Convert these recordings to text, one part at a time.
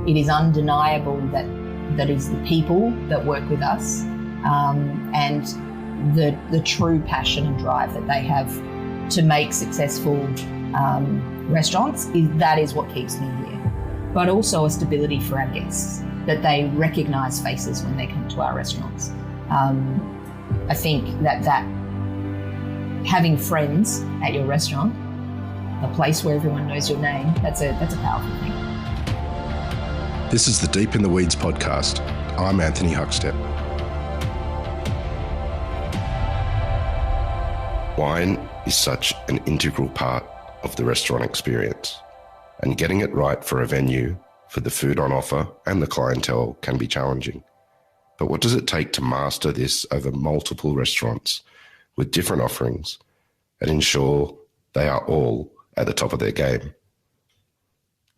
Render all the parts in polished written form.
it is undeniable that is the people that work with us, and the true passion and drive that they have to make successful restaurants, that is what keeps me here. But also a stability for our guests, that they recognise faces when they come to our restaurants. I think that having friends at your restaurant, a place where everyone knows your name, that's a powerful thing. This is the Deep in the Weeds podcast. I'm Anthony Huckstep. Wine is such an integral part of the restaurant experience, and getting it right for a venue, for the food on offer and the clientele can be challenging. But what does it take to master this over multiple restaurants with different offerings and ensure they are all at the top of their game?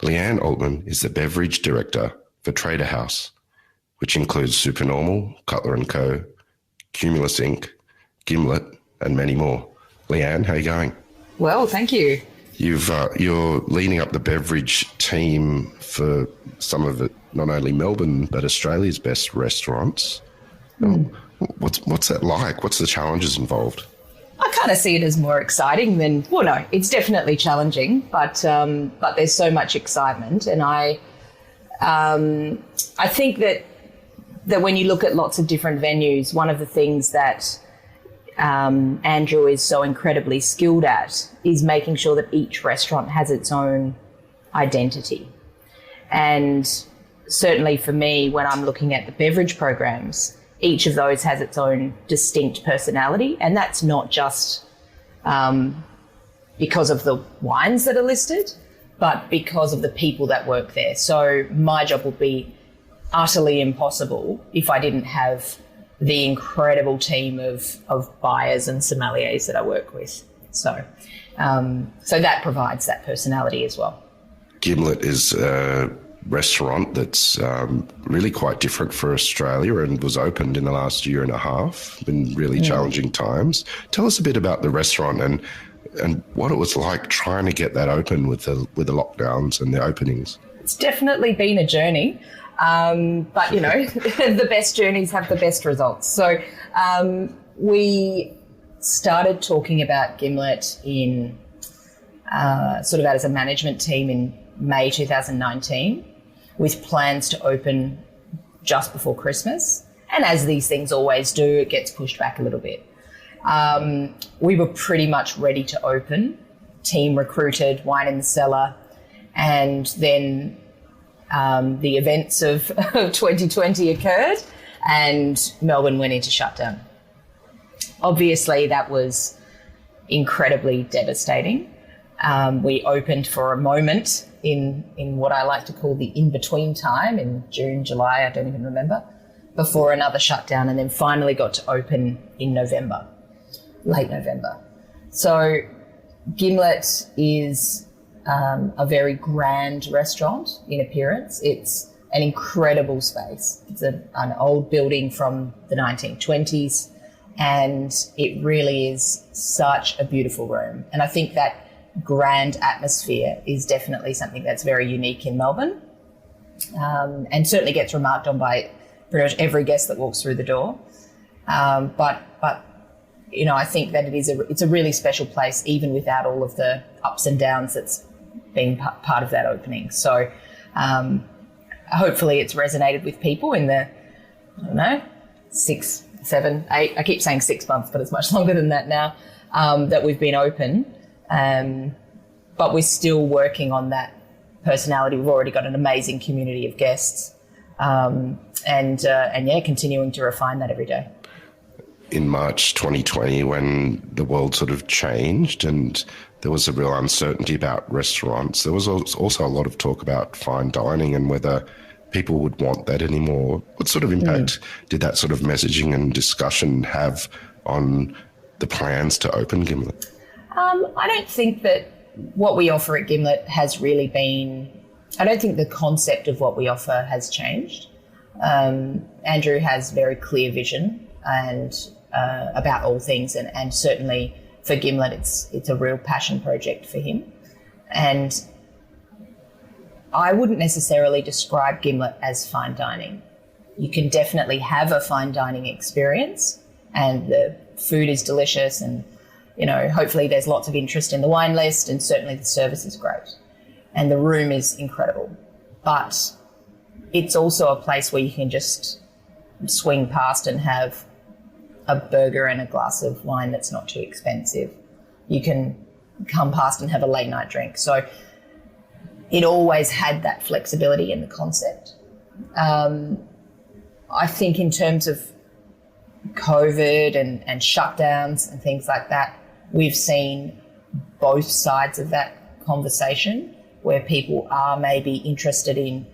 Leanne Altmann is the beverage director for Trader House, which includes Supernormal, Cutler & Co., Cumulus Inc., Gimlet, and many more. Leanne, how are you going? Well, thank you. You're leading up the beverage team for some of it, not only Melbourne, but Australia's best restaurants. What's that like? What's the challenges involved? I kind of see it as more exciting than, well, no, it's definitely challenging, but there's so much excitement. And I think that when you look at lots of different venues, one of the things that Andrew is so incredibly skilled at is making sure that each restaurant has its own identity. And certainly for me, when I'm looking at the beverage programs, each of those has its own distinct personality, and that's not just because of the wines that are listed, but because of the people that work there. So my job would be utterly impossible if I didn't have the incredible team of buyers and sommeliers that I work with. So that provides that personality as well. Gimlet is a restaurant that's really quite different for Australia and was opened in the last year and a half, been really challenging times. Tell us a bit about the restaurant and what it was like trying to get that open with the lockdowns and the openings. It's definitely been a journey, but the best journeys have the best results. So we started talking about Gimlet in sort of as a management team in May 2019, with plans to open just before Christmas. And as these things always do, it gets pushed back a little bit. We were pretty much ready to open, team recruited, wine in the cellar, and then the events of 2020 occurred and Melbourne went into shutdown. Obviously, that was incredibly devastating. We opened for a moment in what I like to call the in-between time in June, July, I don't even remember, before another shutdown, and then finally got to open in November, late November. So Gimlet is a very grand restaurant in appearance. It's an incredible space. It's an old building from the 1920s, and it really is such a beautiful room. And I think that grand atmosphere is definitely something that's very unique in Melbourne, and certainly gets remarked on by pretty much every guest that walks through the door. But I think that it's a really special place, even without all of the ups and downs that's been part of that opening. So hopefully it's resonated with people in the, 6, 7, 8, I keep saying 6 months, but it's much longer than that now, that we've been open. But we're still working on that personality. We've already got an amazing community of guests, and continuing to refine that every day. In March 2020, when the world sort of changed and there was a real uncertainty about restaurants, there was also a lot of talk about fine dining and whether people would want that anymore. What sort of impact did that sort of messaging and discussion have on the plans to open Gimlet? I don't think that what we offer at Gimlet has really been, I don't think the concept of what we offer has changed. Andrew has very clear vision and about all things, and certainly for Gimlet it's a real passion project for him. And I wouldn't necessarily describe Gimlet as fine dining. You can definitely have a fine dining experience, and the food is delicious, and hopefully there's lots of interest in the wine list, and certainly the service is great and the room is incredible. But it's also a place where you can just swing past and have a burger and a glass of wine that's not too expensive. You can come past and have a late night drink. So it always had that flexibility in the concept. I think in terms of COVID and shutdowns and things like that, we've seen both sides of that conversation, where people are maybe interested in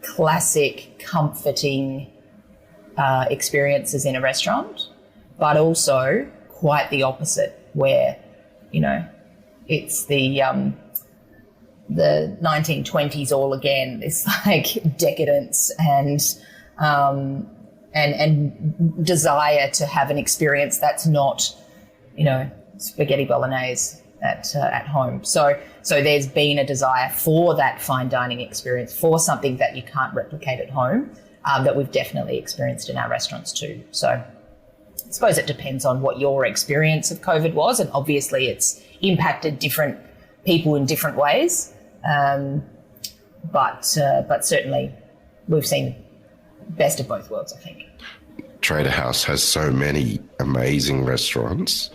classic, comforting experiences in a restaurant, but also quite the opposite, where, it's the 1920s all again, this like decadence and desire to have an experience that's not, spaghetti bolognese at home. So there's been a desire for that fine dining experience, for something that you can't replicate at home, that we've definitely experienced in our restaurants too. So I suppose it depends on what your experience of COVID was, and obviously it's impacted different people in different ways. But certainly we've seen best of both worlds, I think. Trader House has so many amazing restaurants.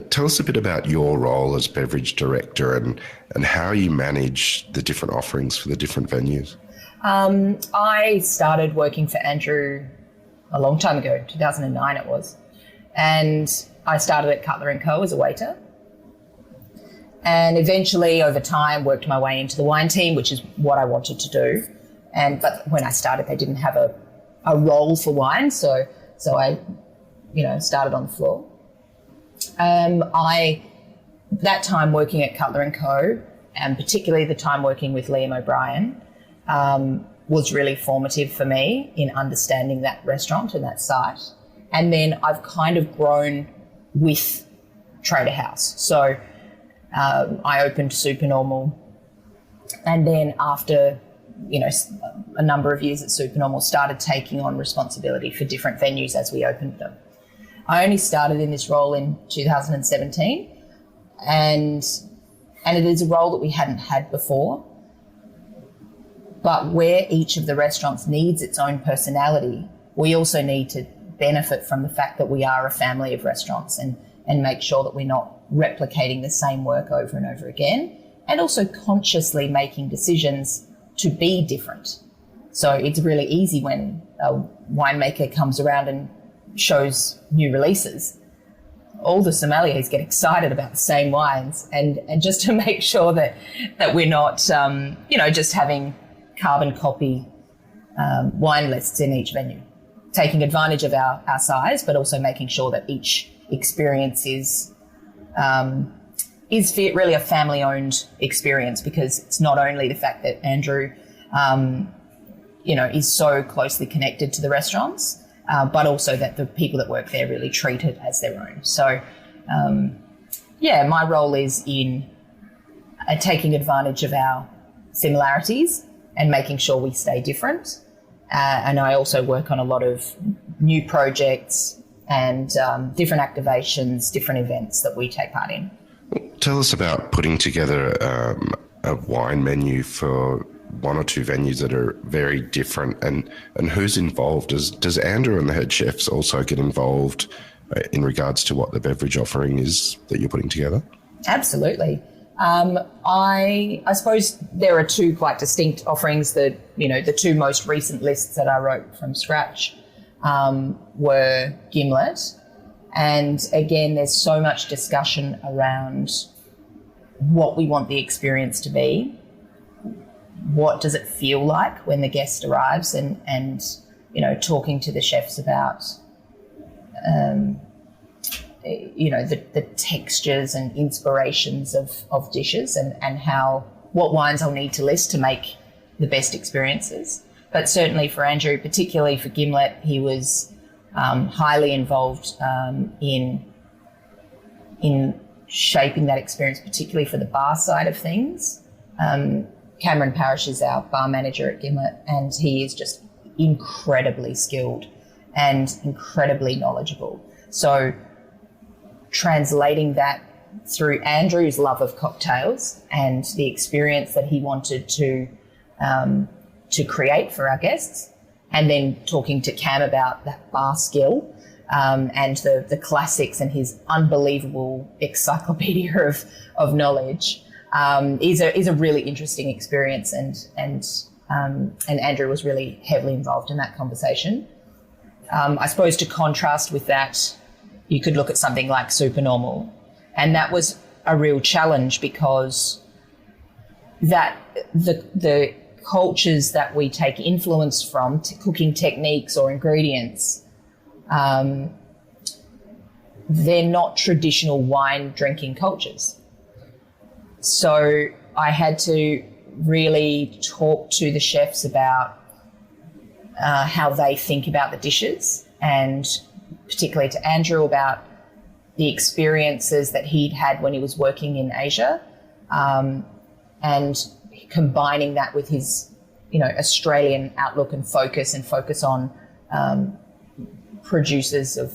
Tell us a bit about your role as beverage director and how you manage the different offerings for the different venues. I started working for Andrew a long time ago, 2009 it was. And I started at Cutler & Co. as a waiter. And eventually, over time, worked my way into the wine team, which is what I wanted to do. But when I started, they didn't have a role for wine, so I, started on the floor. That time working at Cutler & Co., and particularly the time working with Liam O'Brien, was really formative for me in understanding that restaurant and that site. And then I've kind of grown with Trader House. So I opened Supernormal, and then after a number of years at Supernormal, started taking on responsibility for different venues as we opened them. I only started in this role in 2017, and it is a role that we hadn't had before. But where each of the restaurants needs its own personality, we also need to benefit from the fact that we are a family of restaurants and make sure that we're not replicating the same work over and over again, and also consciously making decisions to be different. So it's really easy when a winemaker comes around and shows new releases. All the sommeliers get excited about the same wines, and just to make sure that we're not, just having carbon copy wine lists in each venue, taking advantage of our size, but also making sure that each experience is really a family-owned experience, because it's not only the fact that Andrew, is so closely connected to the restaurants, but also that the people that work there really treat it as their own. So, my role is in taking advantage of our similarities and making sure we stay different. And I also work on a lot of new projects and different activations, different events that we take part in. Tell us about putting together a wine menu for one or two venues that are very different, and who's involved. Does Andrew and the head chefs also get involved in regards to what the beverage offering is that you're putting together? Absolutely. I suppose there are two quite distinct offerings. The two most recent lists that I wrote from scratch were Gimlet. And again, there's so much discussion around what we want the experience to be. What does it feel like when the guest arrives, and talking to the chefs about the textures and inspirations of dishes, and what wines I'll need to list to make the best experiences. But certainly for Andrew, particularly for Gimlet, he was highly involved in shaping that experience, particularly for the bar side of things. Cameron Parrish is our bar manager at Gimlet, and he is just incredibly skilled and incredibly knowledgeable. So translating that through Andrew's love of cocktails and the experience that he wanted to create for our guests, and then talking to Cam about that bar skill and the classics and his unbelievable encyclopedia of knowledge is a really interesting experience, and Andrew was really heavily involved in that conversation. I suppose to contrast with that, you could look at something like Supernormal, and that was a real challenge because that the cultures that we take influence from, cooking techniques or ingredients, they're not traditional wine drinking cultures. So I had to really talk to the chefs about how they think about the dishes, and particularly to Andrew about the experiences that he'd had when he was working in Asia, and combining that with his, Australian outlook and focus on producers of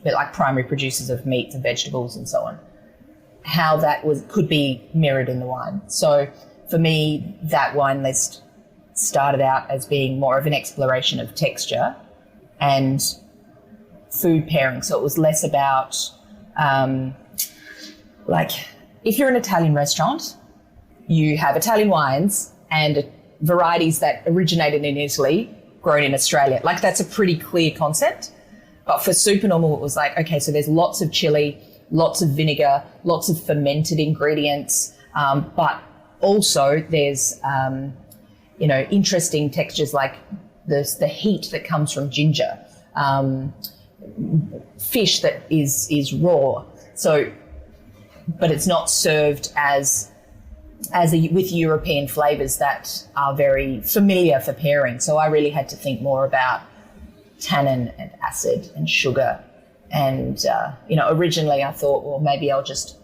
like primary producers of meats and vegetables and so on, how that could be mirrored in the wine. So for me, that wine list started out as being more of an exploration of texture and food pairing. So it was less about like if you're an Italian restaurant, you have Italian wines and varieties that originated in Italy, grown in Australia. Like that's a pretty clear concept. But for Supernormal, it was like, okay, so there's lots of chili, lots of vinegar, lots of fermented ingredients, but also there's, interesting textures like the heat that comes from ginger, fish that is raw. So, but it's not served with European flavors that are very familiar for pairing. So I really had to think more about tannin and acid and sugar. And, originally I thought, well, maybe I'll just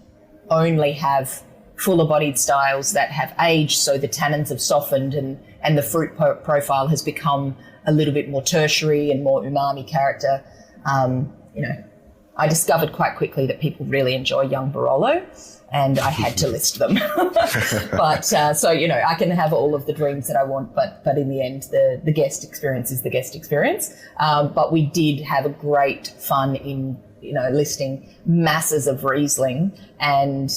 only have fuller bodied styles that have aged, so the tannins have softened and the fruit profile has become a little bit more tertiary and more umami character. I discovered quite quickly that people really enjoy young Barolo, and I had to list them. But I can have all of the dreams that I want, but in the end, the guest experience is the guest experience. But we did have a great fun in, listing masses of Riesling and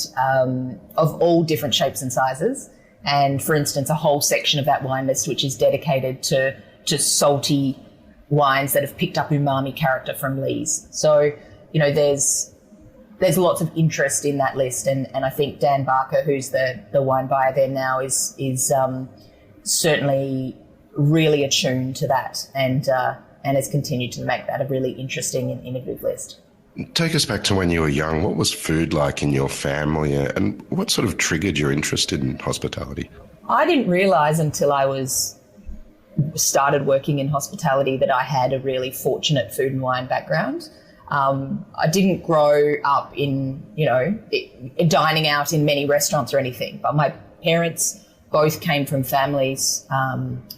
of all different shapes and sizes. And for instance, a whole section of that wine list, which is dedicated to salty wines that have picked up umami character from lees. So, there's lots of interest in that list, and I think Dan Barker, who's the wine buyer there now, is certainly really attuned to that, and has continued to make that a really interesting and innovative list. Take us back to when you were young. What was food like in your family, and what sort of triggered your interest in hospitality? I didn't realise until I started working in hospitality that I had a really fortunate food and wine background. I didn't grow up in, dining out in many restaurants or anything, but my parents both came from families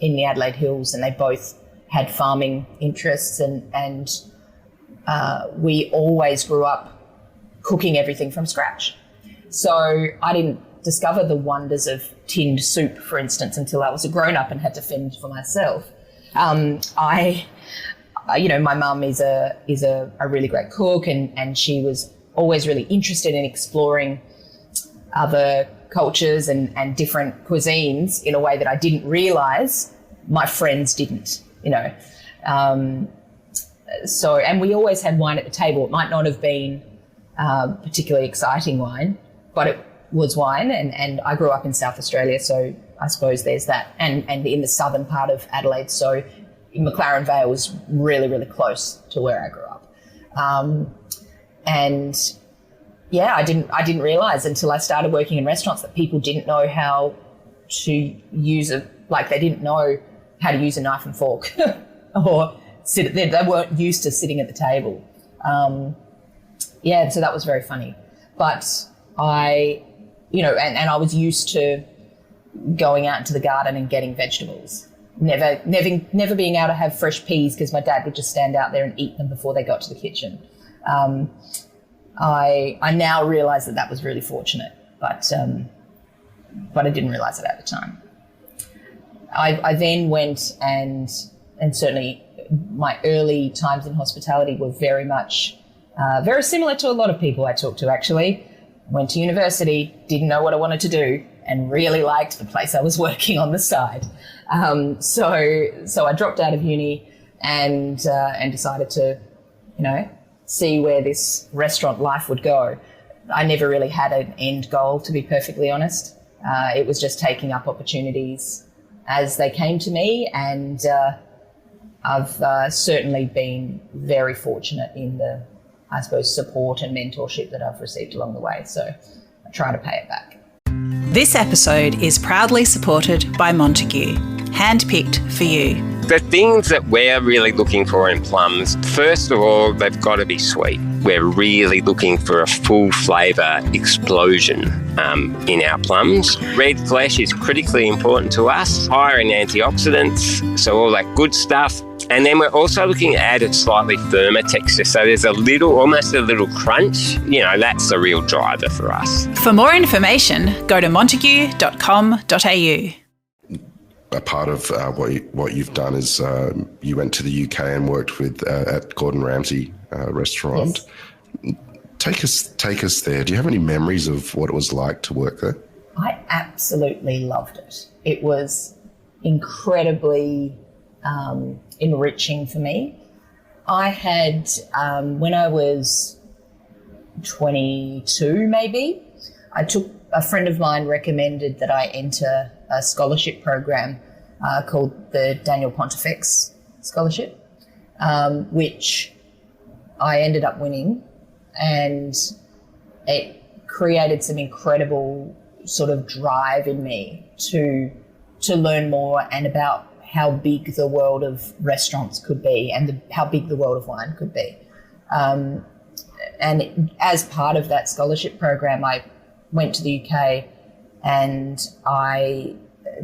in the Adelaide Hills, and they both had farming interests, and we always grew up cooking everything from scratch. So I didn't discover the wonders of tinned soup, for instance, until I was a grown-up and had to fend for myself. My mum is a really great cook, and she was always really interested in exploring other cultures and different cuisines in a way that I didn't realise my friends didn't, and we always had wine at the table. It might not have been particularly exciting wine, but it was wine, and I grew up in South Australia, so I suppose there's that, and in the southern part of Adelaide, so McLaren Vale was really, really close to where I grew up. I didn't realise until I started working in restaurants that people didn't know how to use they didn't know how to use a knife and fork or sit there. They weren't used to sitting at the table. So that was very funny. But I was used to going out into the garden and getting vegetables. Never being able to have fresh peas because my dad would just stand out there and eat them before they got to the kitchen. I now realise that was really fortunate, but I didn't realise it at the time. I then went and certainly my early times in hospitality were very much very similar to a lot of people I talked to, actually. Went to university, didn't know what I wanted to do, and really liked the place I was working on the side. So I dropped out of uni and decided to, see where this restaurant life would go. I never really had an end goal, to be perfectly honest. It was just taking up opportunities as they came to me, and I've certainly been very fortunate in the, I suppose, support and mentorship that I've received along the way. So I try to pay it back. This episode is proudly supported by Montague, handpicked for you. The things that we're really looking for in plums, first of all, they've got to be sweet. We're really looking for a full flavour explosion in our plums. Red flesh is critically important to us, higher in antioxidants, so all that good stuff. And then we're also looking to add a slightly firmer texture. So there's almost a little crunch. That's the real driver for us. For more information, go to montague.com.au. A part of what you've done is you went to the UK and worked with at Gordon Ramsay restaurant. Yes. Take us there. Do you have any memories of what it was like to work there? I absolutely loved it. It was incredibly enriching for me. I had, when I was 22 maybe, a friend of mine recommended that I enter a scholarship program called the Daniel Pontifex Scholarship, which I ended up winning, and it created some incredible sort of drive in me to learn more and about how big the world of restaurants could be and how big the world of wine could be. And as part of that scholarship program, I went to the UK and I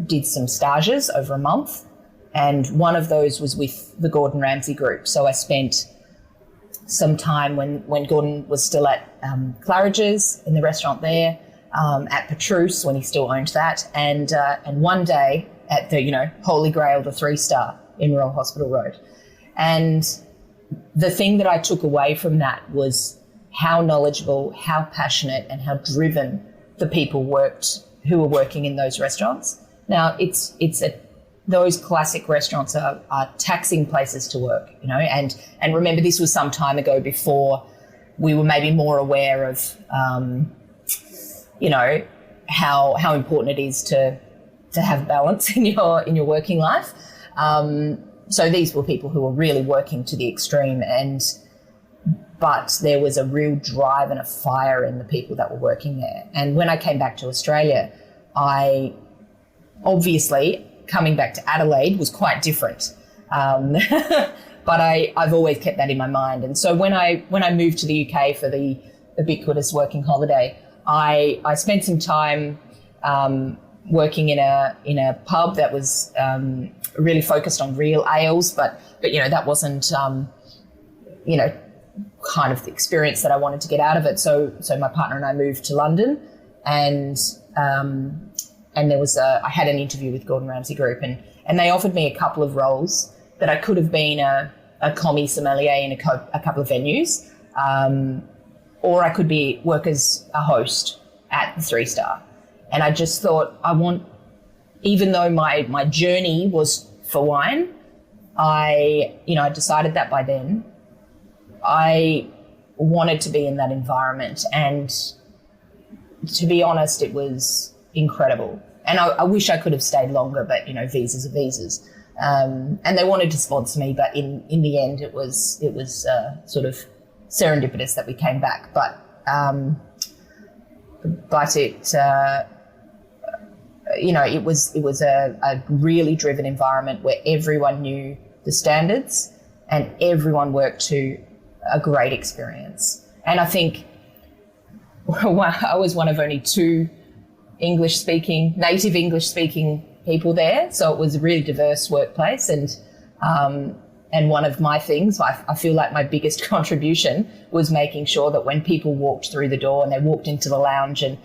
did some stages over a month, and one of those was with the Gordon Ramsay group. So I spent some time when Gordon was still at Claridge's in the restaurant there, at Petrus when he still owned that, and one day at the Holy Grail, the 3-star in Royal Hospital Road. And the thing that I took away from that was how knowledgeable, how passionate, and how driven the people who were working in those restaurants. Now, those classic restaurants are taxing places to work, and remember, this was some time ago before we were maybe more aware of, how important it is to have balance in your working life. So these were people who were really working to the extreme, but there was a real drive and a fire in the people that were working there. And when I came back to Australia, obviously coming back to Adelaide was quite different. But I've always kept that in my mind. And so when I moved to the UK for the ubiquitous working holiday, I spent some time working in a pub that was really focused on real ales, but that wasn't kind of the experience that I wanted to get out of it. So my partner and I moved to London, and there was I had an interview with Gordon Ramsay Group, and they offered me a couple of roles that I could have been a commie sommelier in a couple of venues, or I could work as a host at the 3-star. And I just thought, even though my journey was for wine, I decided that by then I wanted to be in that environment. And to be honest, it was incredible. And I wish I could have stayed longer, but visas are visas. And they wanted to sponsor me, but in the end, it was sort of serendipitous that we came back. But it was a really driven environment where everyone knew the standards and everyone worked to a great experience. And I think I was one of only two native English speaking people there. So it was a really diverse workplace. And one of my things, I feel like my biggest contribution was making sure that when people walked through the door and they walked into the lounge and,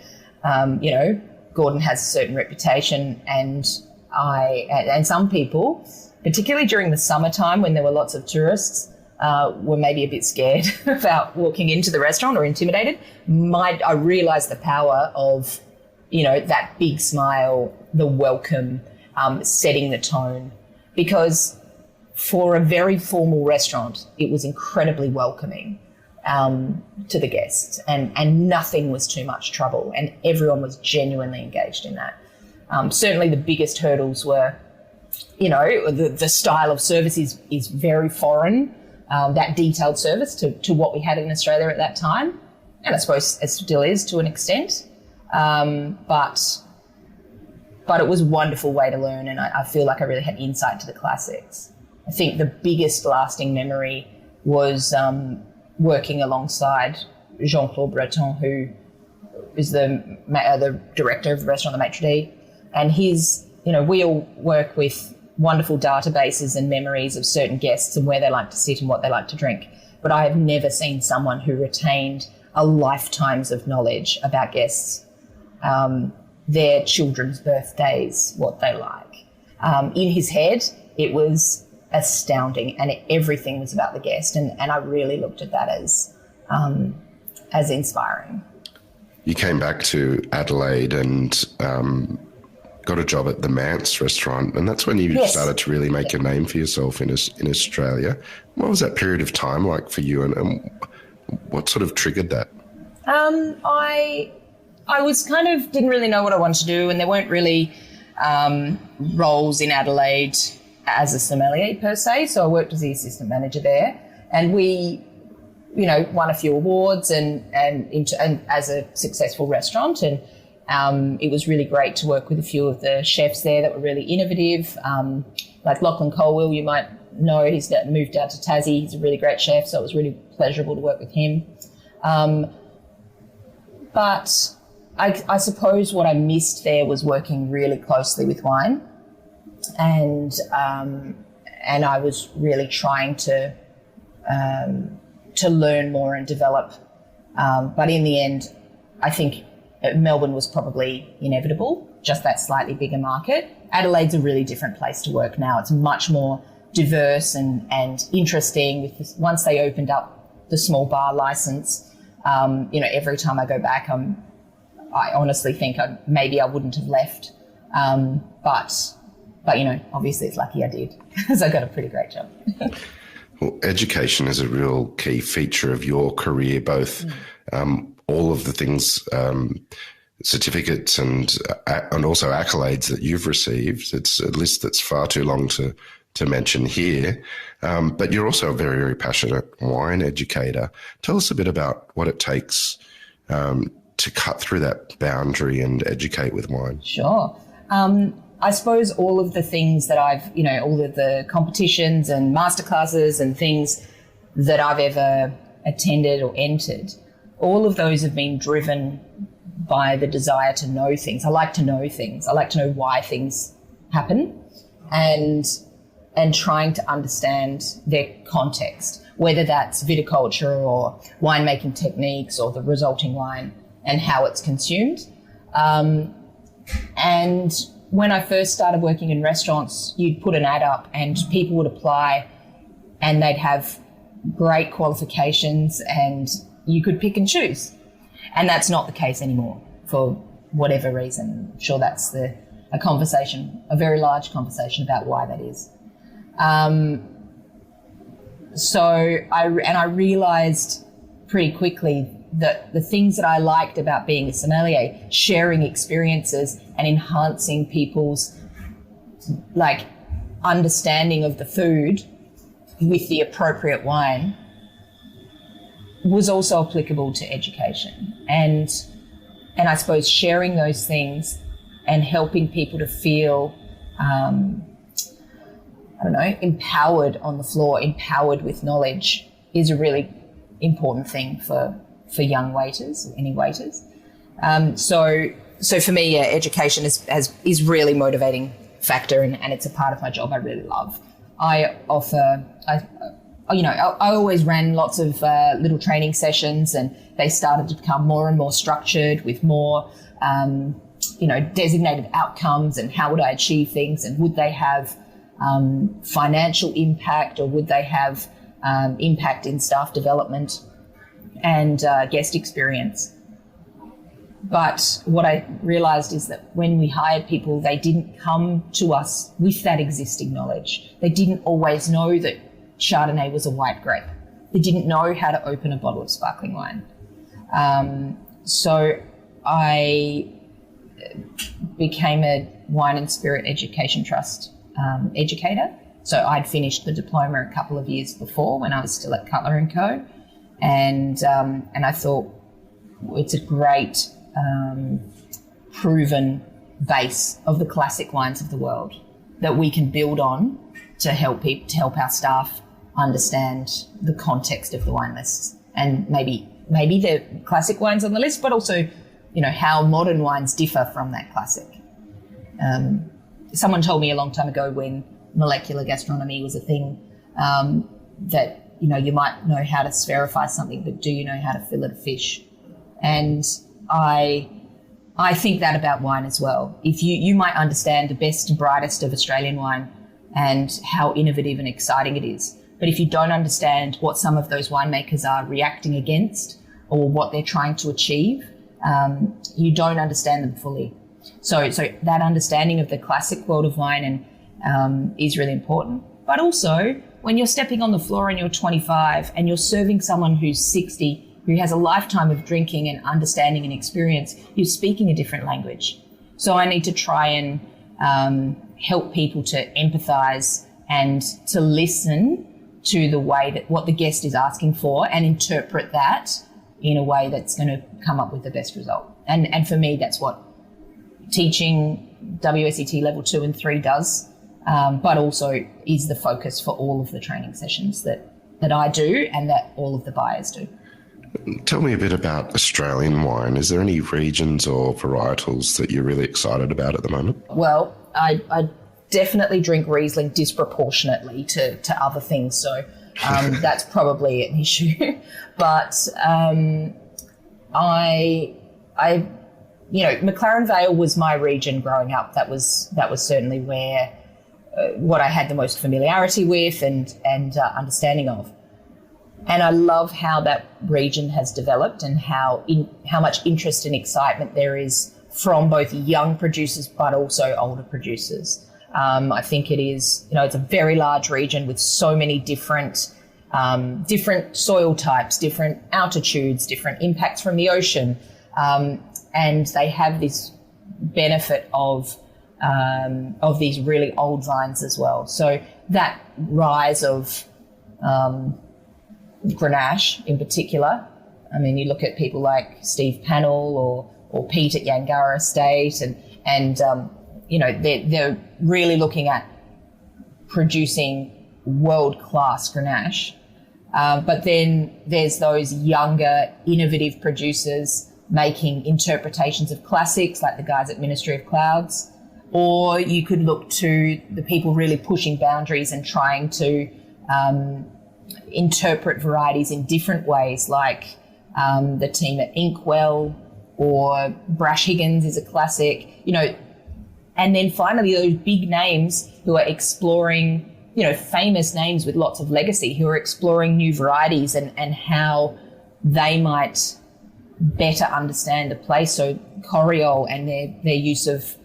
Gordon has a certain reputation, and some people, particularly during the summertime when there were lots of tourists, were maybe a bit scared about walking into the restaurant or intimidated. I realised the power of, that big smile, the welcome, setting the tone, because for a very formal restaurant, it was incredibly welcoming to the guests, and nothing was too much trouble, and everyone was genuinely engaged in that. Certainly the biggest hurdles were, the style of service is very foreign, that detailed service to what we had in Australia at that time, and I suppose it still is to an extent. But it was a wonderful way to learn, and I feel like I really had insight to the classics. I think the biggest lasting memory was working alongside Jean-Claude Breton, who is the director of the restaurant, the maitre d', and we all work with wonderful databases and memories of certain guests and where they like to sit and what they like to drink. But I have never seen someone who retained a lifetimes of knowledge about guests, their children's birthdays, what they like. In his head, it was astounding, and everything was about the guest, and I really looked at that as inspiring. You came back to Adelaide and got a job at the Manse restaurant, and that's when you started to really make a name for yourself in Australia. What was that period of time like for you, and what sort of triggered that? I was didn't really know what I wanted to do, and there weren't really roles in Adelaide as a sommelier per se, so I worked as the assistant manager there, and we won a few awards and as a successful restaurant, and it was really great to work with a few of the chefs there that were really innovative, like Lachlan Colwell, you might know, he's moved out to Tassie, he's a really great chef, so it was really pleasurable to work with him. But I suppose what I missed there was working really closely with wine, and I was really trying to learn more and develop. But in the end, I think Melbourne was probably inevitable, just that slightly bigger market. Adelaide's a really different place to work now. It's much more diverse and interesting. Once they opened up the small bar license, every time I go back, I honestly think maybe I wouldn't have left. But obviously it's lucky I did, because I got a pretty great job. Well, education is a real key feature of your career, both all of the things, certificates and also accolades that you've received. It's a list that's far too long to mention here. But you're also a very, very passionate wine educator. Tell us a bit about what it takes to cut through that boundary and educate with wine. Sure. I suppose all of the things that all of the competitions and masterclasses and things that I've ever attended or entered, all of those have been driven by the desire to know things. I like to know things. I like to know why things happen, and trying to understand their context, whether that's viticulture or winemaking techniques or the resulting wine and how it's consumed. And when I first started working in restaurants, you'd put an ad up and people would apply, and they'd have great qualifications and you could pick and choose. And that's not the case anymore for whatever reason. I'm sure that's a very large conversation about why that is. So I realised pretty quickly that the things that I liked about being a sommelier, sharing experiences and enhancing people's understanding of the food with the appropriate wine, was also applicable to education. And I suppose sharing those things and helping people to feel, empowered on the floor, empowered with knowledge, is a really important thing for young waiters, any waiters. So so for me, education is really motivating factor, and it's a part of my job I really love. I always ran lots of little training sessions, and they started to become more and more structured with more, designated outcomes and how would I achieve things, and would they have financial impact, or would they have impact in staff development and guest experience. But what I realised is that when we hired people, they didn't come to us with that existing knowledge. They didn't always know that Chardonnay was a white grape. They didn't know how to open a bottle of sparkling wine. So I became a Wine and Spirit Education Trust educator. So I'd finished the diploma a couple of years before when I was still at Cutler & Co. And I thought it's a great proven base of the classic wines of the world that we can build on to help our staff understand the context of the wine lists, and maybe the classic wines on the list, but also, how modern wines differ from that classic. Someone told me a long time ago, when molecular gastronomy was a thing, that, you might know how to spherify something, but do you know how to fillet a fish? And I think that about wine as well. If you might understand the best and brightest of Australian wine and how innovative and exciting it is, but if you don't understand what some of those winemakers are reacting against or what they're trying to achieve, you don't understand them fully. So that understanding of the classic world of wine is really important. But also, when you're stepping on the floor and you're 25 and you're serving someone who's 60, who has a lifetime of drinking and understanding and experience, you're speaking a different language. So I need to try and help people to empathise and to listen to the way that what the guest is asking for, and interpret that in a way that's going to come up with the best result. And for me, that's what teaching WSET level 2 and 3 does, but also is the focus for all of the training sessions that I do and that all of the buyers do. Tell me a bit about Australian wine. Is there any regions or varietals that you're really excited about at the moment? Well, I definitely drink Riesling disproportionately to other things, so that's probably an issue. But McLaren Vale was my region growing up. That was certainly where what I had the most familiarity with and understanding of. And I love how that region has developed and how much interest and excitement there is from both young producers but also older producers. I think it is, it's a very large region with so many different soil types, different altitudes, different impacts from the ocean, and they have this benefit of these really old vines as well. So that rise of Grenache in particular. I mean, you look at people like Steve Pannell or Pete at Yangara Estate, and they're really looking at producing world-class Grenache. But then there's those younger, innovative producers making interpretations of classics, like the guys at Ministry of Clouds. Or you could look to the people really pushing boundaries and trying to interpret varieties in different ways, like the team at Inkwell, or Brash Higgins is a classic, and then finally those big names who are exploring, famous names with lots of legacy, who are exploring new varieties and how they might better understand a place. So Coriol and their use of,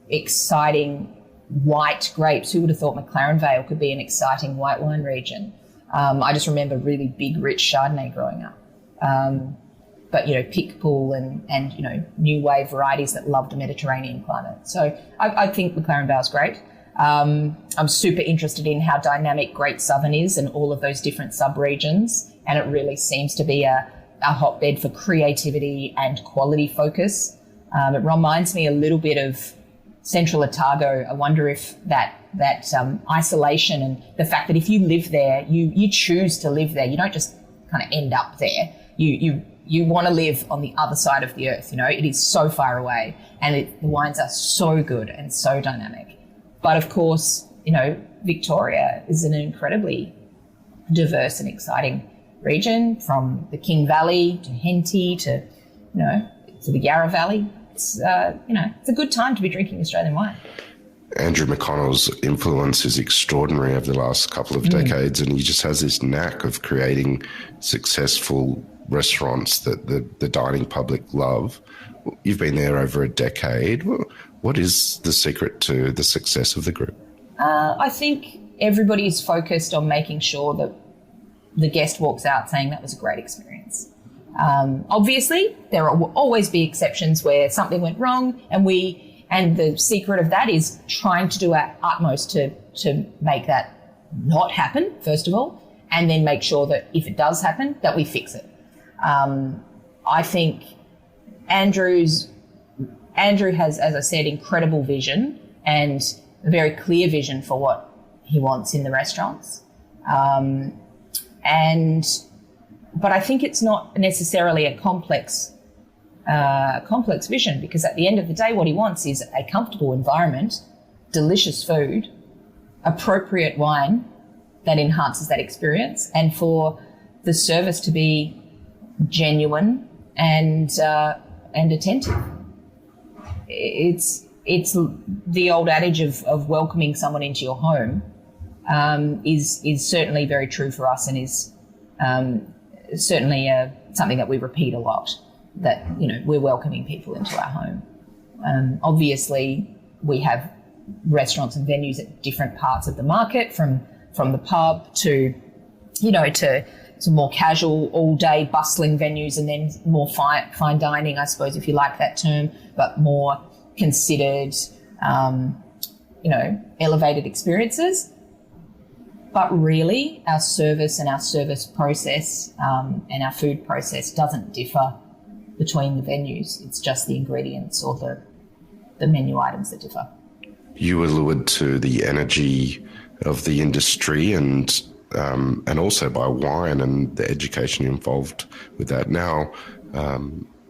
exciting white grapes. Who would have thought McLaren Vale could be an exciting white wine region? I just remember really big, rich Chardonnay growing up. But, Pickpool and new wave varieties that loved a Mediterranean climate. So I think McLaren Vale's great. I'm super interested in how dynamic Great Southern is and all of those different sub-regions. And it really seems to be a hotbed for creativity and quality focus. It reminds me a little bit of Central Otago. I wonder if that isolation and the fact that if you live there, you choose to live there. You don't just kind of end up there. You you want to live on the other side of the earth. It is so far away, and the wines are so good and so dynamic. But of course, Victoria is an incredibly diverse and exciting region, from the King Valley to Henty to the Yarra Valley. It's it's a good time to be drinking Australian wine. Andrew McConnell's influence is extraordinary over the last couple of decades, and he just has this knack of creating successful restaurants that the dining public love. You've been there over a decade. What is the secret to the success of the group? I think everybody's focused on making sure that the guest walks out saying that was a great experience. Obviously, there will always be exceptions where something went wrong, and the secret of that is trying to do our utmost to make that not happen, first of all, and then make sure that if it does happen, that we fix it. I think Andrew has, as I said, incredible vision and a very clear vision for what he wants in the restaurants. But I think it's not necessarily a complex vision, because at the end of the day, what he wants is a comfortable environment, delicious food, appropriate wine that enhances that experience, and for the service to be genuine and attentive. It's the old adage of welcoming someone into your home is certainly very true for us, and is certainly something that we repeat a lot, that we're welcoming people into our home. Obviously, we have restaurants and venues at different parts of the market, from the pub to some more casual, all-day bustling venues, and then more fine dining, I suppose, if you like that term, but more considered, elevated experiences. But really, our service and our service process and our food process doesn't differ between the venues. It's just the ingredients or the menu items that differ. You allude to the energy of the industry and also by wine and the education involved with that. Now,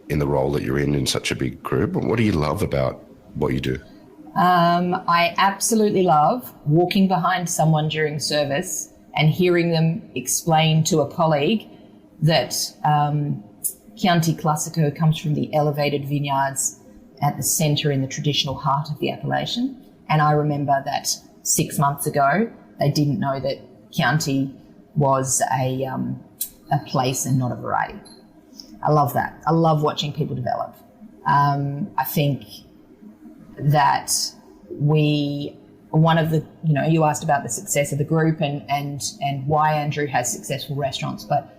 in the role that you're in such a big group, what do you love about what you do? I absolutely love walking behind someone during service and hearing them explain to a colleague that Chianti Classico comes from the elevated vineyards at the centre in the traditional heart of the appellation. And I remember that 6 months ago, they didn't know that Chianti was a place and not a variety. I love that. I love watching people develop. I think that one of the, you asked about the success of the group and why Andrew has successful restaurants, but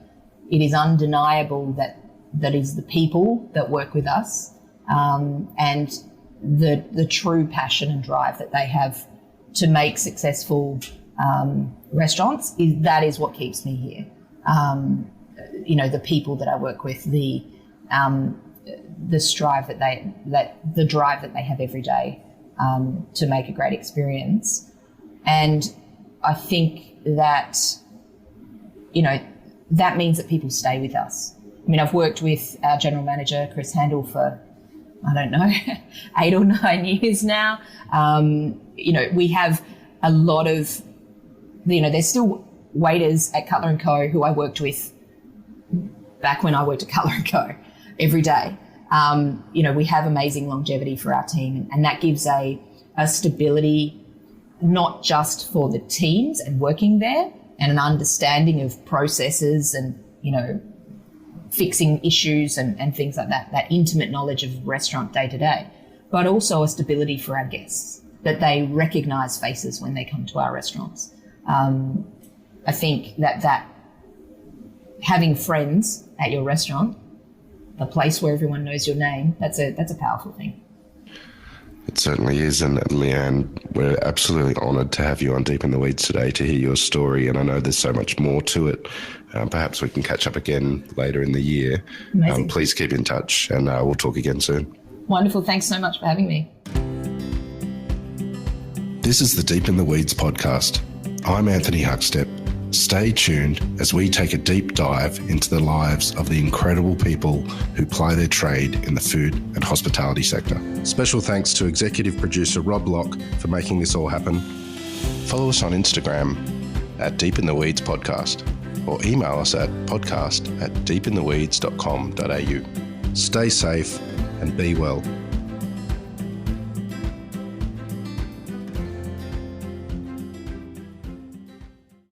it is undeniable that is the people that work with us, and the true passion and drive that they have to make successful restaurants is what keeps me here. The people that I work with, the drive that they have every day to make a great experience. And I think that, that means that people stay with us. I mean, I've worked with our general manager, Chris Handel, for, 8 or 9 years now. We have a lot of, there's still waiters at Cutler & Co. who I worked with back when I worked at Cutler & Co. every day. We have amazing longevity for our team, and that gives a stability, not just for the teams and working there, and an understanding of processes and, fixing issues and things like that intimate knowledge of restaurant day to day, but also a stability for our guests, that they recognise faces when they come to our restaurants. I think that having friends at your restaurant, a place where everyone knows your name, that's a powerful thing. It certainly is. And Leanne, we're absolutely honoured to have you on Deep in the Weeds today to hear your story. And I know there's so much more to it. Perhaps we can catch up again later in the year. Please keep in touch, and we'll talk again soon. Wonderful. Thanks so much for having me. This is the Deep in the Weeds podcast. I'm Anthony Huckstep, Stay tuned as we take a deep dive into the lives of the incredible people who ply their trade in the food and hospitality sector. Special thanks to executive producer Rob Locke for making this all happen. Follow us on Instagram at Deep in the Weeds Podcast, or email us at podcast@deepintheweeds.com.au. Stay safe and be well.